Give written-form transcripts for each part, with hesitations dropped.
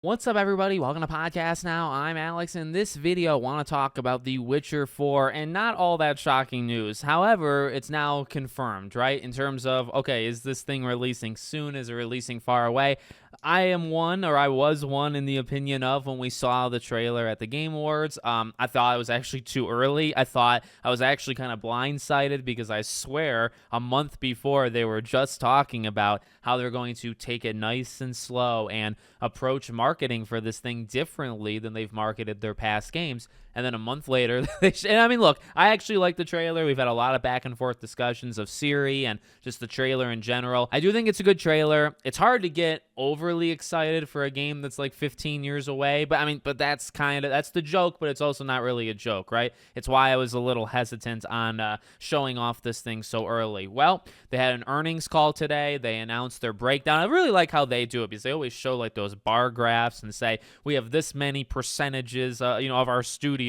What's up, everybody? Welcome to Podcast Now. I'm Alex. In this video, I want to talk about The Witcher 4 and not all that shocking news. However, it's now confirmed, right? In terms of, okay, is this thing releasing soon? Is it releasing far away? I was one in the opinion of when we saw the trailer at the Game Awards. I thought it was actually too early. I thought I was actually kind of blindsided because I swear a month before they were just talking about how they're going to take it nice and slow and approach marketing for this thing differently than they've marketed their past games. And then a month later, and I mean, look, I actually like the trailer. We've had a lot of back and forth discussions of Siri and just the trailer in general. I do think it's a good trailer. It's hard to get overly excited for a game that's like 15 years away, but that's the joke, but it's also not really a joke, right? It's why I was a little hesitant on showing off this thing so early. Well, they had an earnings call today. They announced their breakdown. I really like how they do it because they always show like those bar graphs and say we have this many percentages of our studio.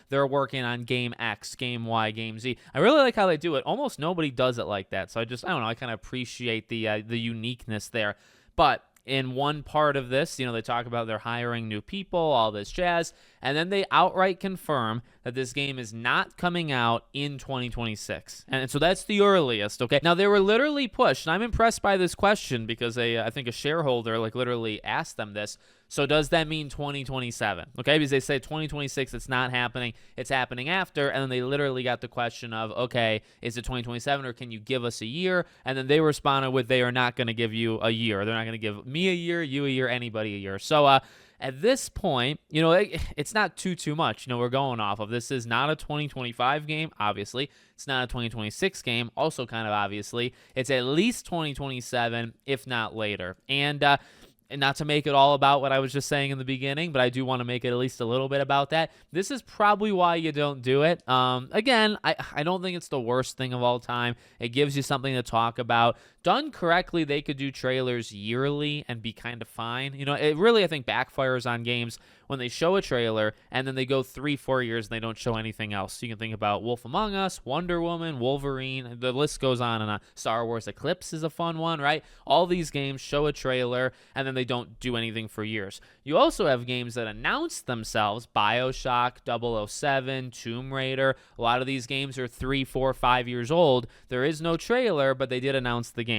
They're working on game X, game Y, game Z. I really like how they do it. Almost nobody does it like that. So I don't know, I kind of appreciate the uniqueness there. But in one part of this, they talk about they're hiring new people, all this jazz, and then they outright confirm that this game is not coming out in 2026. And so that's the earliest, okay? Now, they were literally pushed, and I'm impressed by this question because I think a shareholder literally asked them this. So does that mean 2027? Okay, because they say 2026, it's not happening, it's happening after, and then they literally got the question of, okay, is it 2027 or can you give us a year? And then they responded with, they are not going to give you a year. They're not going to give me a year, you a year, anybody a year. So at this point, it's not too much. We're going off of this is not a 2025 game, obviously. It's not a 2026 game, also kind of obviously. It's at least 2027, if not later. And not to make it all about what I was just saying in the beginning, but I do want to make it at least a little bit about that. This is probably why you don't do it. Again, I don't think it's the worst thing of all time. It gives you something to talk about. Done correctly, they could do trailers yearly and be kind of fine. It really, I think, backfires on games when they show a trailer and then they go 3-4 years and they don't show anything else. You can think about Wolf Among Us, Wonder Woman, Wolverine, the list goes on and on. Star Wars Eclipse is a fun one, right? All these games show a trailer and then they don't do anything for years. You also have games that announce themselves, BioShock, 007, Tomb Raider. A lot of these games are 3, 4, 5 years old. There is no trailer, but they did announce the game.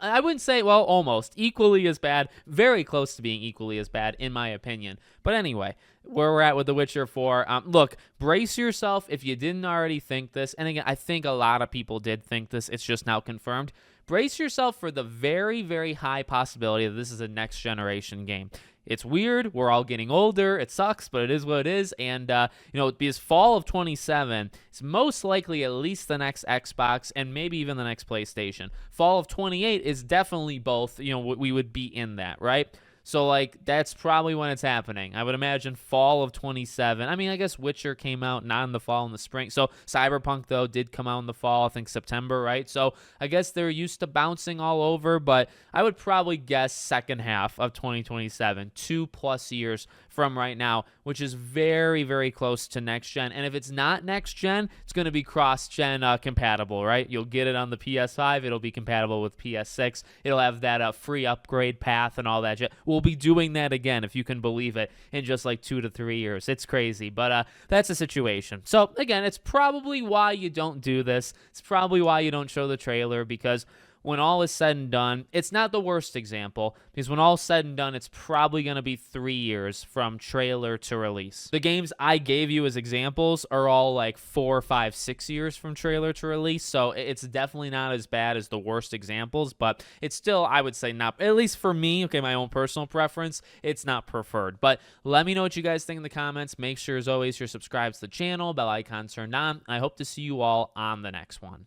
I wouldn't say, well, almost. Equally as bad, very close to being equally as bad, in my opinion. But anyway, where we're at with The Witcher 4, look, brace yourself if you didn't already think this. And again, I think a lot of people did think this. It's just now confirmed. Brace yourself for the very, very high possibility that this is a next generation game. It's weird. We're all getting older. It sucks, but it is what it is. And, because fall of 27 is most likely at least the next Xbox and maybe even the next PlayStation. Fall of 28 is definitely both. We would be in that, right? So, that's probably when it's happening. I would imagine fall of 27. I mean, I guess Witcher came out not in the fall, in the spring. So, Cyberpunk, though, did come out in the fall, I think September, right? So, I guess they're used to bouncing all over, but I would probably guess second half of 2027, 2+ years from right now, which is very, very close to next gen. And if it's not next gen, it's going to be cross-gen compatible, right? You'll get it on the PS5. It'll be compatible with PS6. It'll have that free upgrade path and all that shit. We'll be doing that again, if you can believe it, in just 2 to 3 years. It's crazy, but that's the situation. So, again, it's probably why you don't do this. It's probably why you don't show the trailer, because when all is said and done, it's not the worst example, because when all is said and done, it's probably going to be 3 years from trailer to release. The games I gave you as examples are all 4, 5, 6 years from trailer to release, so it's definitely not as bad as the worst examples, but it's still, I would say, not, at least for me, okay, my own personal preference, it's not preferred. But let me know what you guys think in the comments. Make sure, as always, you're subscribed to the channel, bell icon turned on. I hope to see you all on the next one.